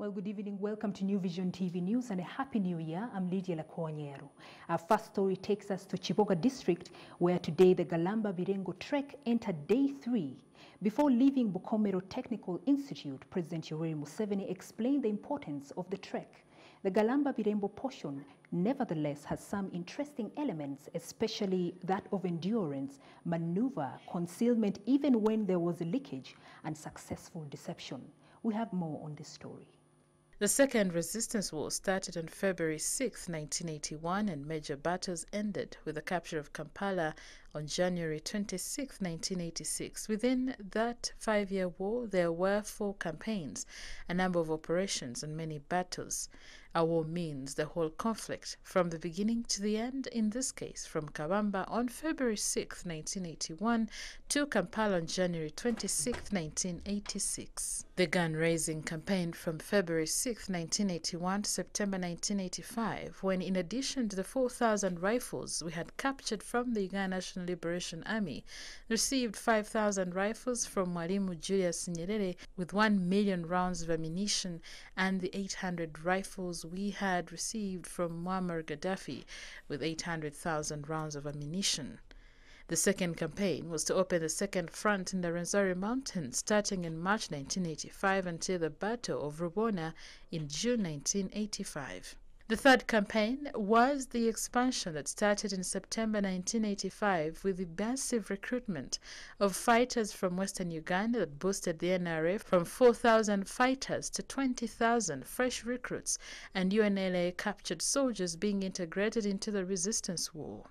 Well, good evening. Welcome to New Vision TV News and a happy new year. I'm Lydia Lakwanyero. Our first story takes us to Chiboga district, where today the Galamba-Birembo trek entered day 3. Before leaving Bukomero Technical Institute, President Museveni explained the importance of the trek. The Galamba-Birembo portion nevertheless has some interesting elements, especially that of endurance, maneuver, concealment, even when there was a leakage, and successful deception. We have more on this story. The Second Resistance War started on February 6, 1981, and major battles ended with the capture of Kampala on January 26, 1986. Within that 5-year war, there were 4 campaigns, a number of operations, and many battles. A war means the whole conflict, from the beginning to the end, in this case from Kabamba on February 6, 1981 to Kampala on January 26, 1986. The gun-raising campaign from February 6, 1981 to September 1985, when in addition to the 4,000 rifles we had captured from the Uganda National Liberation Army, received 5,000 rifles from Mwalimu Julius Nyerere with 1 million rounds of ammunition, and the 800 rifles we had received from Muammar Gaddafi with 800,000 rounds of ammunition. The second campaign was to open the second front in the Rwenzori Mountains starting in March 1985 until the Battle of Rubona in June 1985. The third campaign was the expansion that started in September 1985 with the massive recruitment of fighters from Western Uganda that boosted the NRA from 4,000 fighters to 20,000 fresh recruits and UNLA captured soldiers being integrated into the resistance war.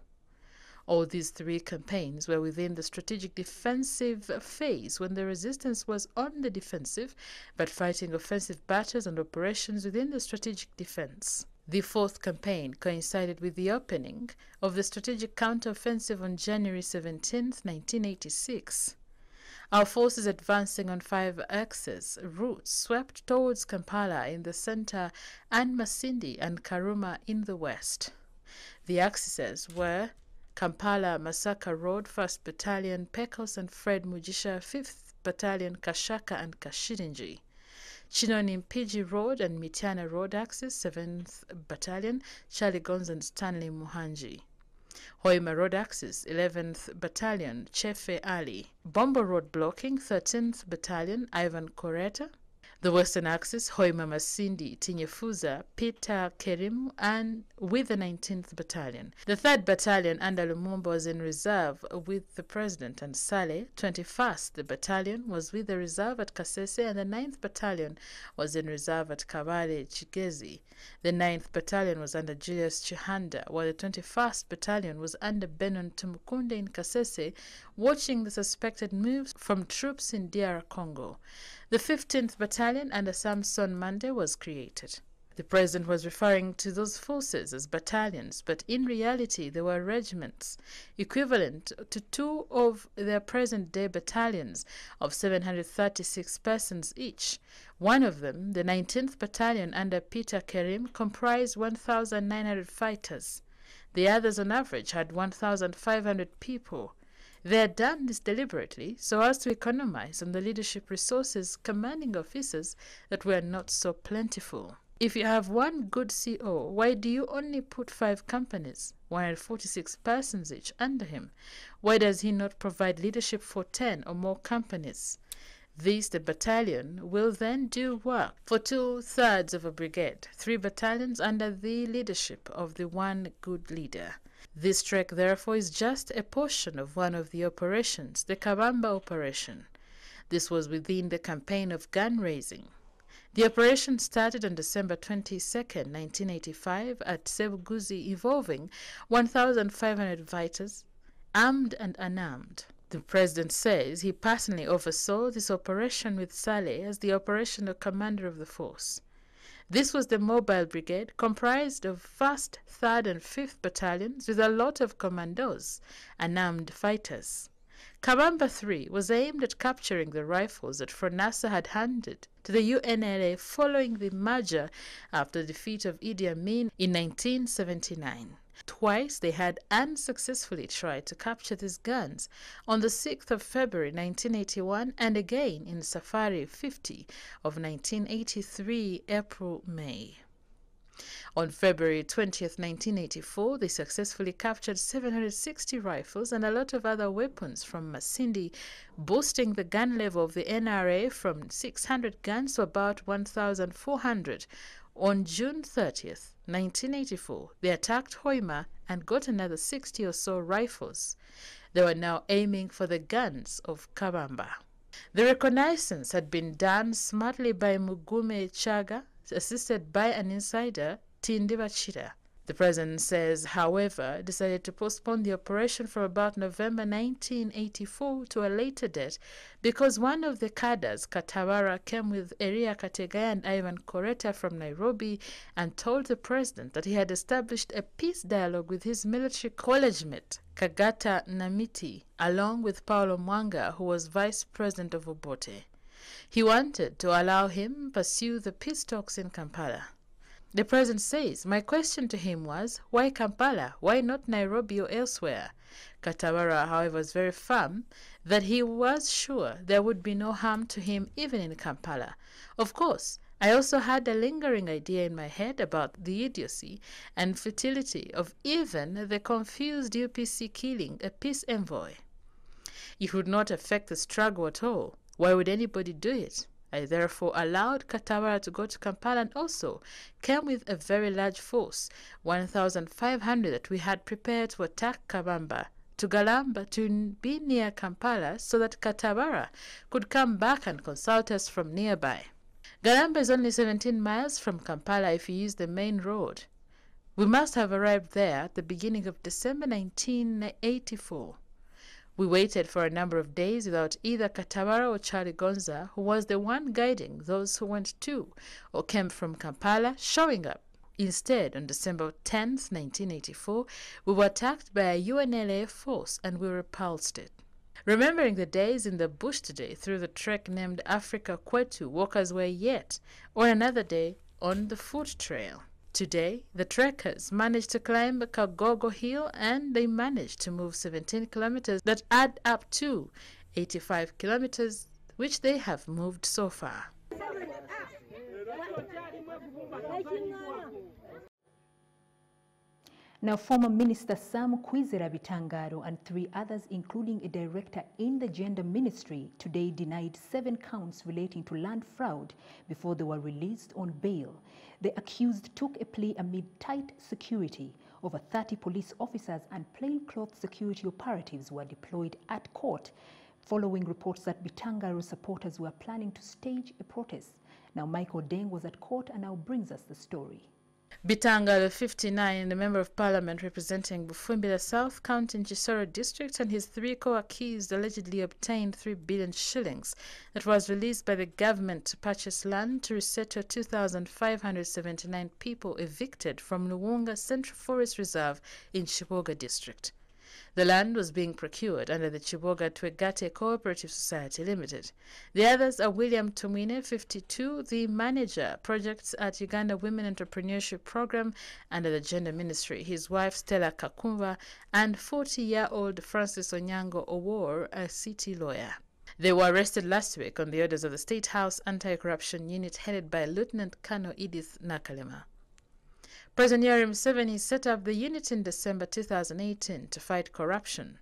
All these 3 campaigns were within the strategic defensive phase, when the resistance was on the defensive but fighting offensive battles and operations within the strategic defense. The 4th campaign coincided with the opening of the strategic counter-offensive on January 17, 1986. Our forces advancing on 5 axis routes swept towards Kampala in the center and Masindi and Karuma in the west. The axes were Kampala Masaka Road, 1st Battalion, Pecos and Fred Mugisha, 5th Battalion, Kashaka and Kashirinji. Chinoni Mpigi Road and Mityana Road axis, 7th Battalion, Charlie Gonz and Stanley Muhanji. Hoima Road axis, 11th Battalion, Chefe Ali. Bombo Road blocking, 13th Battalion, Ivan Koreta. The western axis, Hoima Masindi, Tinyefuza, Peter Kerimu, and with the 19th Battalion. The 3rd Battalion under Lumumba was in reserve with the President and Saleh. 21st Battalion was with the reserve at Kasese, and the 9th Battalion was in reserve at Kabale Chigezi. The 9th Battalion was under Julius Chihanda, while the 21st Battalion was under Benon Tumukunde in Kasese, watching the suspected moves from troops in DR Congo. The 15th Battalion under Samson Mande was created. The President was referring to those forces as battalions, but in reality they were regiments, equivalent to 2 of their present-day battalions of 736 persons each. One of them, the 19th Battalion under Peter Kerim, comprised 1,900 fighters. The others on average had 1,500 people. They had done this deliberately so as to economize on the leadership resources commanding officers that were not so plentiful. If you have one good CO, why do you only put 5 companies, 146 persons each, under him? Why does he not provide leadership for 10 or more companies? This, the battalion, will then do work for 2/3 of a brigade, 3 battalions under the leadership of the one good leader. This trek, therefore, is just a portion of one of the operations, the Kabamba operation. This was within the campaign of gun raising. The operation started on December 22, 1985 at Sebuguzi, involving 1,500 fighters, armed and unarmed. The President says he personally oversaw this operation with Saleh as the operational commander of the force. This was the mobile brigade, comprised of 1st, 3rd and 5th battalions with a lot of commandos and armed fighters. Kabamba 3 was aimed at capturing the rifles that Fronasa had handed to the UNLA following the merger after the defeat of Idi Amin in 1979. Twice they had unsuccessfully tried to capture these guns, on the 6th of February 1981 and again in Safari 50 of 1983 April-May. On February 20th, 1984, they successfully captured 760 rifles and a lot of other weapons from Masindi, boosting the gun level of the NRA from 600 guns to about 1,400. On June 30th, 1984, they attacked Hoima and got another 60 or so rifles. They were now aiming for the guns of Kabamba. The reconnaissance had been done smartly by Mugume Chaga, assisted by an insider, Tindibachira. The president says, however, decided to postpone the operation from about November 1984 to a later date because one of the cadres, Katabara, came with Eria Kategaya and Ivan Koreta from Nairobi and told the president that he had established a peace dialogue with his military college mate, Kagata Namiti, along with Paulo Mwanga, who was vice president of Obote. He wanted to allow him pursue the peace talks in Kampala. The president says, my question to him was, why Kampala? Why not Nairobi or elsewhere? Katabara, however, was very firm that he was sure there would be no harm to him even in Kampala. Of course, I also had a lingering idea in my head about the idiocy and futility of even the confused UPC killing a peace envoy. It would not affect the struggle at all. Why would anybody do it? I therefore allowed Katabara to go to Kampala and also came with a very large force, 1,500 that we had prepared to attack Kabamba, to Galamba to be near Kampala so that Katabara could come back and consult us from nearby. Galamba is only 17 miles from Kampala if you use the main road. We must have arrived there at the beginning of December 1984. We waited for a number of days without either Katabara or Charlie Gonza, who was the one guiding those who went to or came from Kampala, showing up. Instead, on December 10th, 1984, we were attacked by a UNLA force and we repulsed it. Remembering the days in the bush today through the trek named Africa Kwetu, Walker's Way Yet, or another day on the foot trail. Today, the trekkers managed to climb Kagogo Hill and they managed to move 17 kilometers that add up to 85 kilometers, which they have moved so far. Now, former Minister Sam Kwizera Bitangaro and 3 others, including a director in the Gender Ministry, today denied 7 counts relating to land fraud before they were released on bail. The accused took a plea amid tight security. Over 30 police officers and plainclothes security operatives were deployed at court, following reports that Bitangaro supporters were planning to stage a protest. Now, Michael Deng was at court and now brings us the story. Bitangaro, 59, the Member of Parliament representing Bufumbira South County in Chisoro District, and his 3 co-accused allegedly obtained 3 billion shillings that was released by the government to purchase land to resettle 2,579 people evicted from Luwunga Central Forest Reserve in Chiboga District. The land was being procured under the Chiboga Twegate Cooperative Society Limited. The others are William Tumwine, 52, the manager projects at Uganda Women Entrepreneurship Program under the Gender Ministry, his wife Stella Kakumva, and 40-year-old Francis Onyango Owor, a city lawyer. They were arrested last week on the orders of the State House Anti-Corruption Unit headed by Lieutenant Colonel Edith Nakalema. President Yoweri Museveni set up the unit in December 2018 to fight corruption.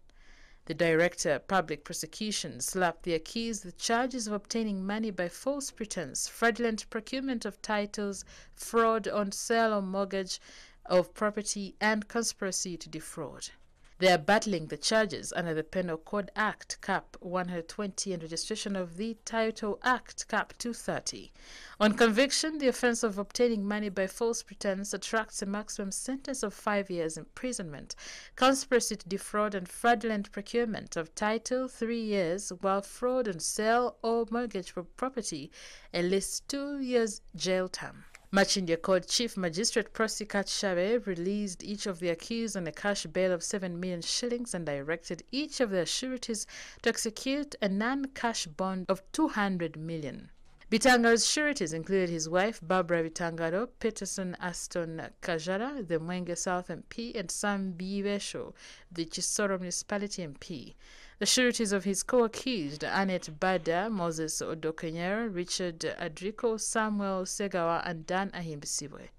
The Director of Public Prosecution slapped the accused with charges of obtaining money by false pretense, fraudulent procurement of titles, fraud on sale or mortgage of property, and conspiracy to defraud. They are battling the charges under the Penal Code Act Cap 120 and registration of the Title Act Cap 230. On conviction, the offence of obtaining money by false pretense attracts a maximum sentence of 5 years imprisonment. Conspiracy to defraud and fraudulent procurement of title, 3 years, while fraud on sale or mortgage for property, at least 2 years jail term. Machindia Court Chief Magistrate Prosi Katshabe released each of the accused on a cash bail of 7 million shillings and directed each of their sureties to execute a non-cash bond of 200 million. Bitangaro's sureties included his wife, Barbara Bitangaro, Peterson Aston Kajara, the Mwenge South MP, and Sam Biibesho, the Chisoro Municipality MP. The sureties of his co-accused, Annette Bada, Moses Odokenyero, Richard Adriko, Samuel Segawa, and Dan Ahimbisibwe.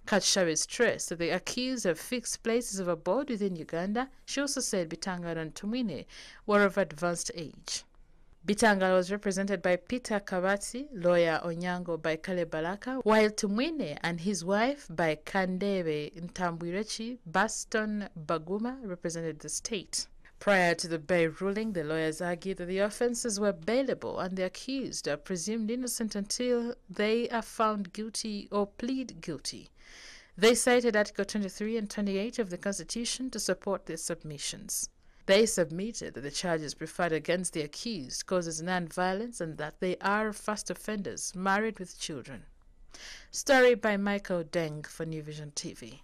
Katshawe stressed that the accused have fixed places of abode within Uganda. She also said Bitangaro and Tumwine were of advanced age. Bitangaro was represented by Peter Kabati, lawyer Onyango by Kale Balaka, while Tumwine and his wife by Kandebe Ntambwirechi Baston Baguma represented the state. Prior to the Bay ruling, the lawyers argued that the offences were bailable and the accused are presumed innocent until they are found guilty or plead guilty. They cited Article 23 and 28 of the Constitution to support their submissions. They submitted that the charges preferred against the accused causes non-violence and that they are first offenders, married with children. Story by Michael Deng for New Vision TV.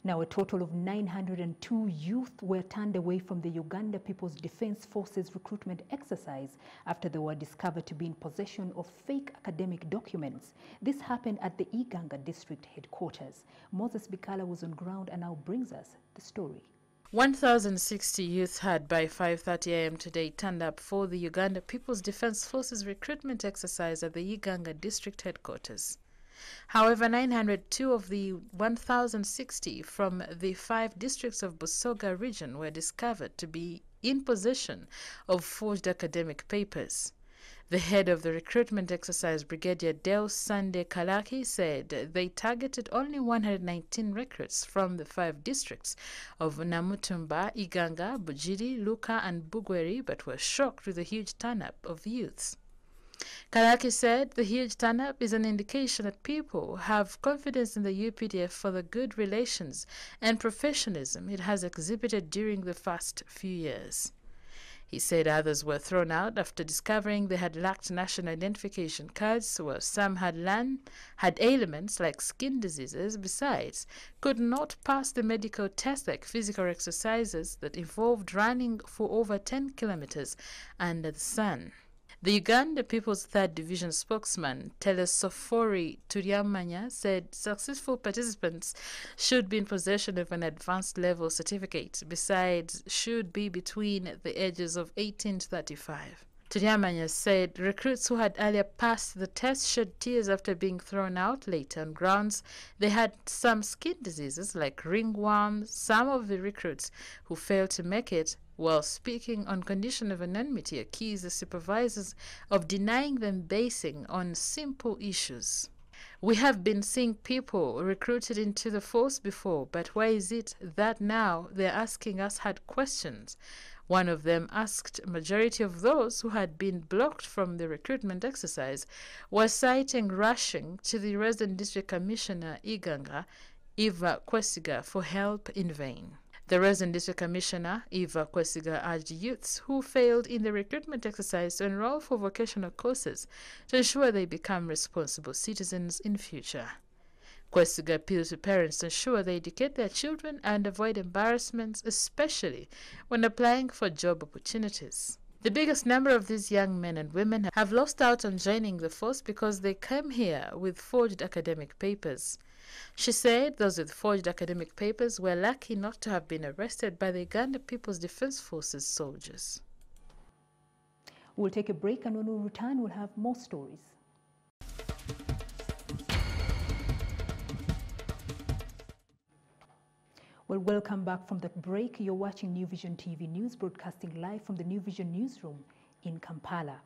Now, a total of 902 youth were turned away from the Uganda People's Defence Forces recruitment exercise after they were discovered to be in possession of fake academic documents. This happened at the Uganda district headquarters. Moses Bikala was on ground and now brings us the story. 1,060 youth had by 5:30 a.m. today turned up for the Uganda People's Defence Forces recruitment exercise at the Uganda district headquarters. However, 902 of the 1,060 from the 5 districts of Busoga region were discovered to be in possession of forged academic papers. The head of the recruitment exercise, Brigadier Del Sande Kalaki, said they targeted only 119 recruits from the 5 districts of Namutumba, Iganga, Bujiri, Luka and Bugweri, but were shocked with the huge turn-up of youths. Kalaki said the huge turn-up is an indication that people have confidence in the UPDF for the good relations and professionalism it has exhibited during the past few years. He said others were thrown out after discovering they had lacked national identification cards, while some had ailments like skin diseases, besides could not pass the medical test like physical exercises that involved running for over 10 kilometers under the sun. The Uganda People's Third Division spokesman, Telesofori Turiamanya, said successful participants should be in possession of an advanced level certificate, besides should be between the ages of 18 to 35. Turiamanya said recruits who had earlier passed the test shed tears after being thrown out later on grounds they had some skin diseases like ringworm. Some of the recruits who failed to make it, while speaking on condition of anonymity, accused the supervisors of denying them basing on simple issues. We have been seeing people recruited into the force before, but why is it that now they're asking us hard questions? One of them asked majority of those who had been blocked from the recruitment exercise were citing rushing to the resident district commissioner Iganga, Eva Kwesiga, for help in vain. The resident district commissioner, Eva Kwesiga, urged youths who failed in the recruitment exercise to enroll for vocational courses to ensure they become responsible citizens in future. Kwesiga appeals to parents to ensure they educate their children and avoid embarrassments, especially when applying for job opportunities. The biggest number of these young men and women have lost out on joining the force because they came here with forged academic papers. She said those with forged academic papers were lucky not to have been arrested by the Uganda People's Defence Forces soldiers. We'll take a break, and when we return, we'll have more stories. Well, welcome back from that break. You're watching New Vision TV News, broadcasting live from the New Vision newsroom in Kampala.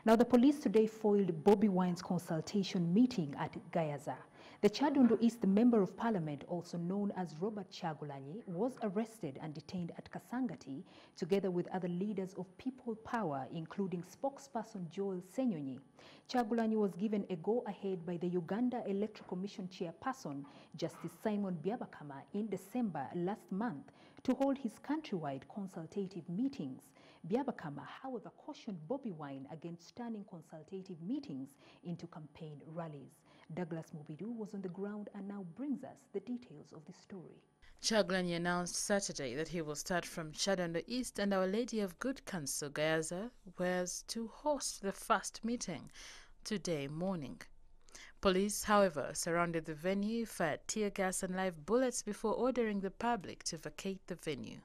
Now, the police today foiled Bobi Wine's consultation meeting at Gayaza. The Chadondo East Member of Parliament, also known as Robert Kyagulanyi, was arrested and detained at Kasangati, together with other leaders of People Power, including spokesperson Joel Senyonyi. Kyagulanyi was given a go-ahead by the Uganda Electoral Commission chairperson, Justice Simon Byabakama, in December last month to hold his countrywide consultative meetings. Byabakama, however, cautioned Bobi Wine against turning consultative meetings into campaign rallies. Douglas Mubidu was on the ground and now brings us the details of the story. Kyagulanyi announced Saturday that he will start from Chadondo East and Our Lady of Good Counsel, Gayaza, was to host the first meeting today morning. Police, however, surrounded the venue, fired tear gas and live bullets before ordering the public to vacate the venue.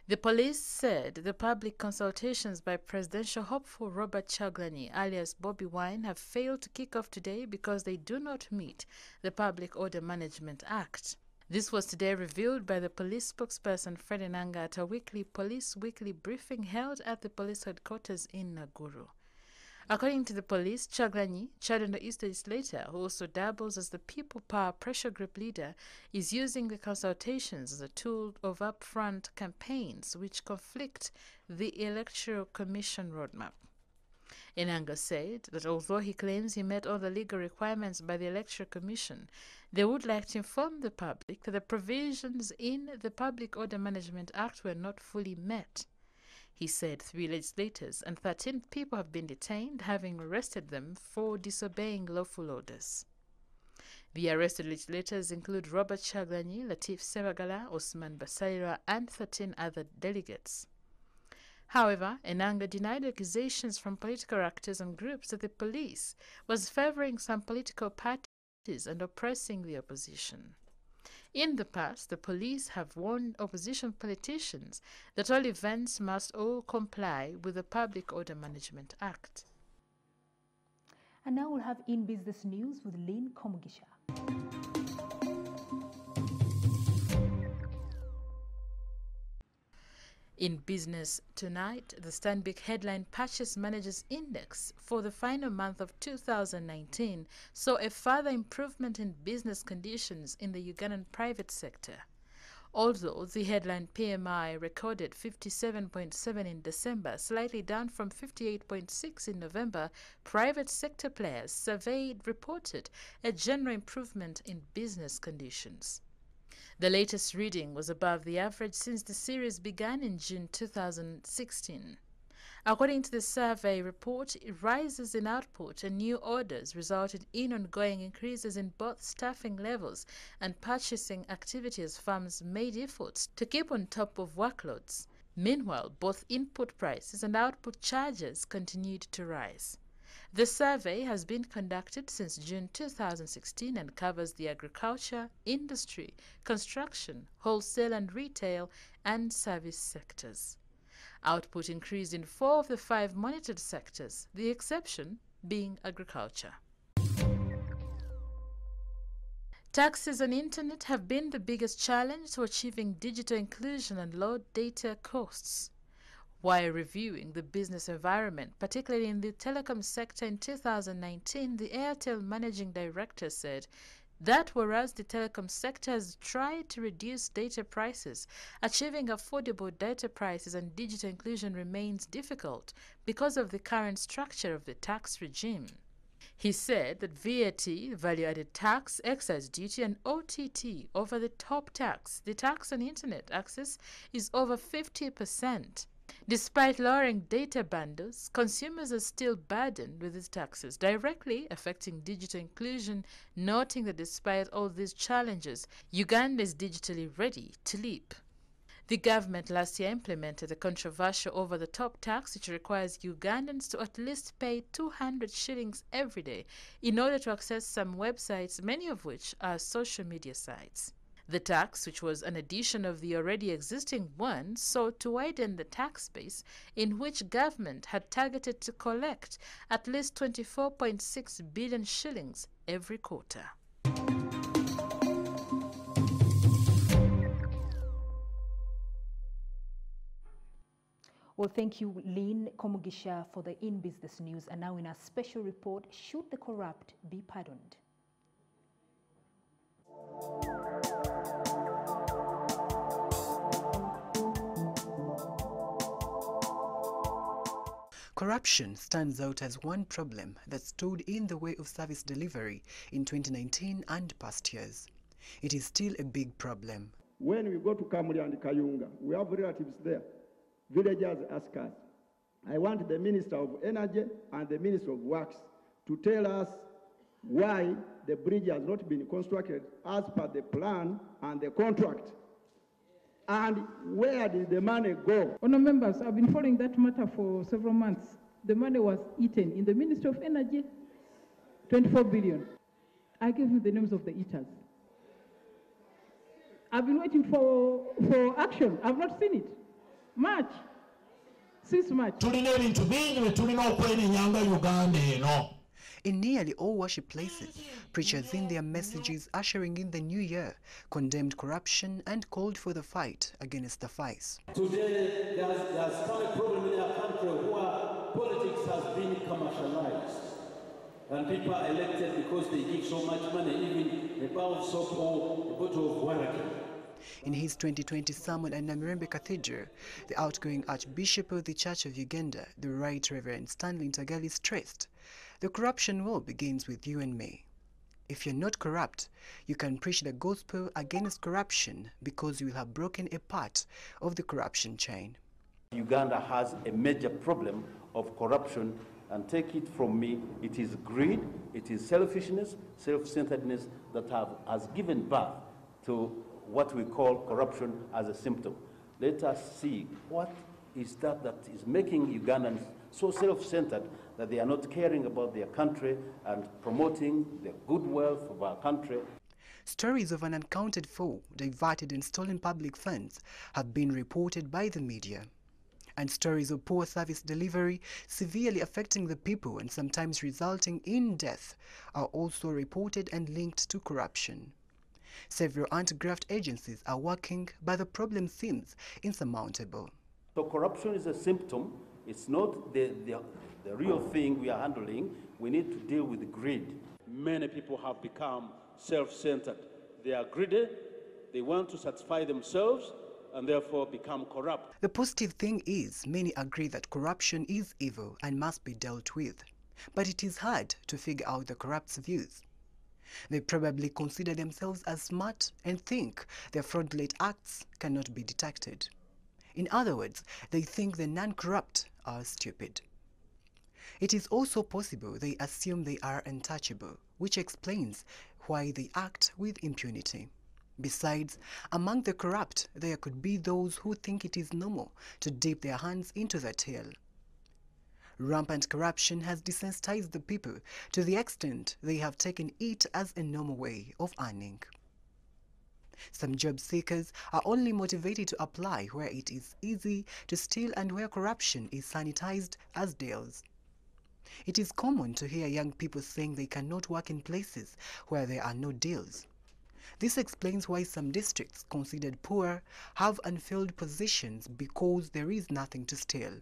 The police said the public consultations by presidential hopeful Robert Kyagulanyi, alias Bobi Wine, have failed to kick off today because they do not meet the Public Order Management Act. This was today revealed by the police spokesperson Fred Enanga at a police weekly briefing held at the police headquarters in Naguru. According to the police, Kyagulanyi, Chadondo East legislator, who also dabbles as the People Power Pressure Group leader, is using the consultations as a tool of upfront campaigns which conflict the Electoral Commission roadmap. Enanga said that although he claims he met all the legal requirements by the Electoral Commission, they would like to inform the public that the provisions in the Public Order Management Act were not fully met. He said 3 legislators and 13 people have been detained, having arrested them for disobeying lawful orders. The arrested legislators include Robert Kyagulanyi, Latif Sebagala, Osman Basaira, and 13 other delegates. However, Enanga denied accusations from political actors and groups that the police was favouring some political parties and oppressing the opposition. In the past, the police have warned opposition politicians that all events must all comply with the Public Order Management Act. And now we'll have In Business News with Lynn Komugisha. In business tonight, the Stanbic Headline Purchase Managers Index for the final month of 2019 saw a further improvement in business conditions in the Ugandan private sector. Although the headline PMI recorded 57.7 in December, slightly down from 58.6 in November, private sector players surveyed reported a general improvement in business conditions. The latest reading was above the average since the series began in June 2016. According to the survey report, rises in output and new orders resulted in ongoing increases in both staffing levels and purchasing activity as firms made efforts to keep on top of workloads. Meanwhile, both input prices and output charges continued to rise. The survey has been conducted since June 2016 and covers the agriculture, industry, construction, wholesale and retail, and service sectors. Output increased in 4 of the 5 monitored sectors, the exception being agriculture. Taxes on internet have been the biggest challenge to achieving digital inclusion and low data costs. While reviewing the business environment, particularly in the telecom sector in 2019, the Airtel managing director said that whereas the telecom sector has tried to reduce data prices, achieving affordable data prices and digital inclusion remains difficult because of the current structure of the tax regime. He said that VAT, value-added tax, excise duty, and OTT, over-the-top tax, the tax on internet access, is over 50%. Despite lowering data bundles, consumers are still burdened with these taxes, directly affecting digital inclusion, noting that despite all these challenges, Uganda is digitally ready to leap. The government last year implemented the controversial over-the-top tax, which requires Ugandans to at least pay 200 shillings every day in order to access some websites, many of which are social media sites. The tax, which was an addition of the already existing one, sought to widen the tax base in which government had targeted to collect at least 24.6 billion shillings every quarter. Well, thank you, Lynn Komugisha, for the In Business News. And now in our special report, should the corrupt be pardoned? Corruption stands out as one problem that stood in the way of service delivery in 2019 and past years. It is still a big problem. When we go to Kamuli and Kayunga, we have relatives there. Villagers ask us, I want the Minister of Energy and the Minister of Works to tell us why the bridge has not been constructed as per the plan and the contract. And where did the money go? Honourable members, I've been following that matter for several months. The money was eaten in the Ministry of Energy, 24 billion. I gave you the names of the eaters. I've been waiting for action. I've not seen it. March. Since March. In nearly all worship places, preachers in their messages ushering in the new year condemned corruption and called for the fight against the vice. Today, there's come a problem in our country where politics has been commercialized. And people are elected because they give so much money, even a bar of soap or a bottle of water. In his 2020 sermon at Namirembe Cathedral, the outgoing Archbishop of the Church of Uganda, the Right Reverend Stanley Ntagali, stressed, "The corruption war begins with you and me. If you're not corrupt, you can preach the gospel against corruption because you will have broken a part of the corruption chain." Uganda has a major problem of corruption, and take it from me, it is greed, it is selfishness, self-centeredness that has given birth to what we call corruption as a symptom. Let us see what is that is making Ugandans so self-centered that they are not caring about their country and promoting the good wealth of our country. Stories of an unaccounted for, diverted and stolen public funds have been reported by the media. And stories of poor service delivery severely affecting the people and sometimes resulting in death are also reported and linked to corruption. Several anti-graft agencies are working, but the problem seems insurmountable. So corruption is a symptom. It's not the real thing we are handling. We need to deal with greed. Many people have become self-centered. They are greedy. They want to satisfy themselves and therefore become corrupt. The positive thing is many agree that corruption is evil and must be dealt with. But it is hard to figure out the corrupt's views. They probably consider themselves as smart and think their fraudulent acts cannot be detected. In other words, they think the non-corrupt are stupid. It is also possible they assume they are untouchable, which explains why they act with impunity. Besides, among the corrupt, there could be those who think it is normal to dip their hands into the till. Rampant corruption has desensitized the people to the extent they have taken it as a normal way of earning. Some job seekers are only motivated to apply where it is easy to steal and where corruption is sanitized as deals. It is common to hear young people saying they cannot work in places where there are no deals. This explains why some districts considered poor have unfilled positions because there is nothing to steal.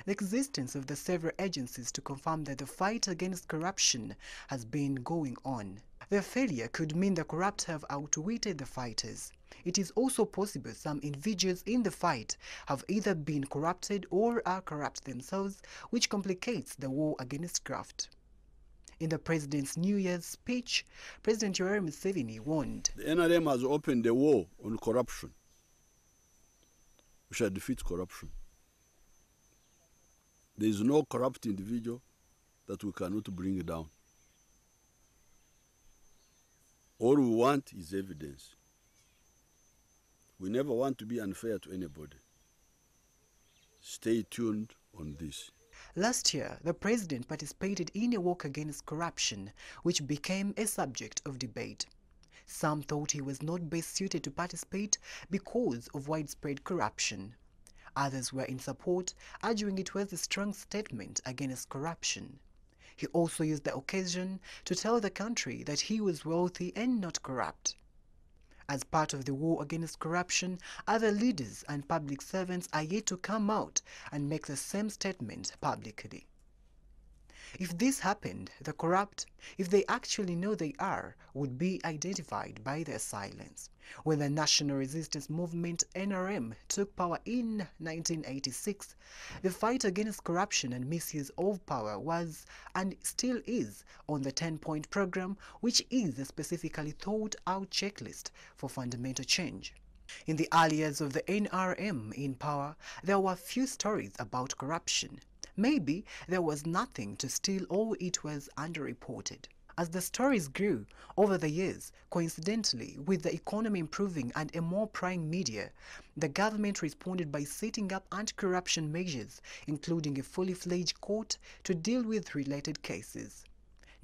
The existence of the several agencies to confirm that the fight against corruption has been going on. Their failure could mean the corrupt have outwitted the fighters. It is also possible some individuals in the fight have either been corrupted or are corrupt themselves, which complicates the war against graft. In the President's New Year's speech, President Museveni warned, "The NRM has opened a war on corruption. We shall defeat corruption. There is no corrupt individual that we cannot bring down. All we want is evidence. We never want to be unfair to anybody. Stay tuned on this." Last year, the president participated in a walk against corruption, which became a subject of debate. Some thought he was not best suited to participate because of widespread corruption. Others were in support, arguing it was a strong statement against corruption. He also used the occasion to tell the country that he was wealthy and not corrupt. As part of the war against corruption, other leaders and public servants are yet to come out and make the same statement publicly. If this happened, the corrupt, if they actually know they are, would be identified by their silence. When the National Resistance Movement NRM took power in 1986, the fight against corruption and misuse of power was and still is on the 10-point program, which is a specifically thought-out checklist for fundamental change. In the early years of the NRM in power, there were few stories about corruption. Maybe there was nothing to steal or it was underreported. As the stories grew over the years, coincidentally, with the economy improving and a more prying media, the government responded by setting up anti-corruption measures, including a fully fledged court to deal with related cases.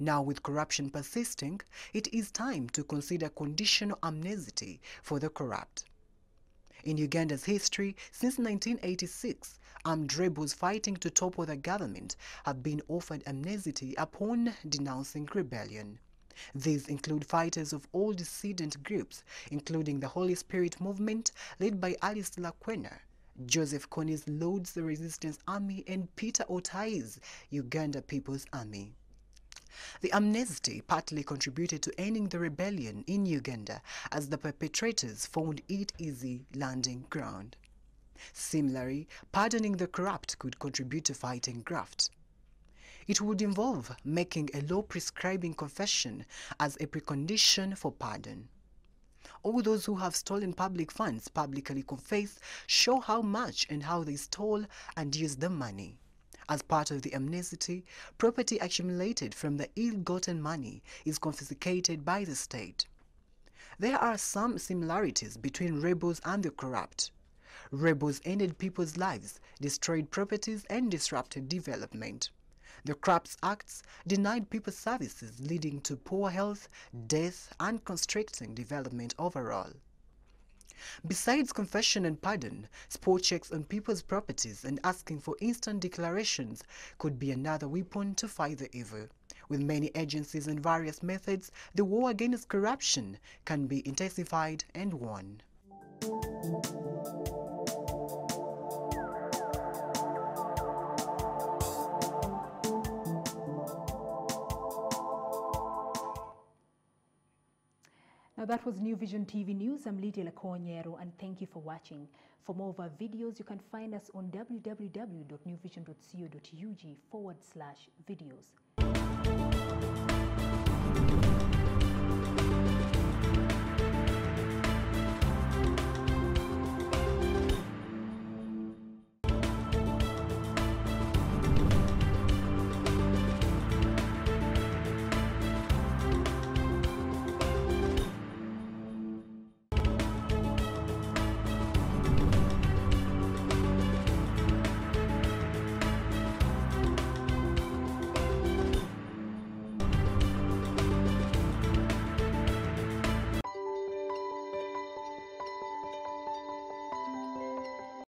Now, with corruption persisting, it is time to consider conditional amnesty for the corrupt. In Uganda's history, since 1986, armed rebels fighting to topple the government have been offered amnesty upon denouncing rebellion. These include fighters of all dissident groups, including the Holy Spirit movement led by Alice Lakwena, Joseph Kony's Lord's Resistance Army, and Peter Otai's Uganda People's Army. The amnesty partly contributed to ending the rebellion in Uganda, as the perpetrators found it easy landing ground. Similarly, pardoning the corrupt could contribute to fighting graft. It would involve making a law prescribing confession as a precondition for pardon. All those who have stolen public funds publicly confess, show how much and how they stole and used the money. As part of the amnesty, property accumulated from the ill-gotten money is confiscated by the state. There are some similarities between rebels and the corrupt. Rebels ended people's lives, destroyed properties, and disrupted development. The corrupt acts denied people services, leading to poor health, death, and constricting development overall. Besides confession and pardon, spot checks on people's properties and asking for instant declarations could be another weapon to fight the evil. With many agencies and various methods, the war against corruption can be intensified and won. Now that was New Vision TV News. I'm Lydia Lakonyero, and thank you for watching. For more of our videos, you can find us on www.newvision.co.ug/videos.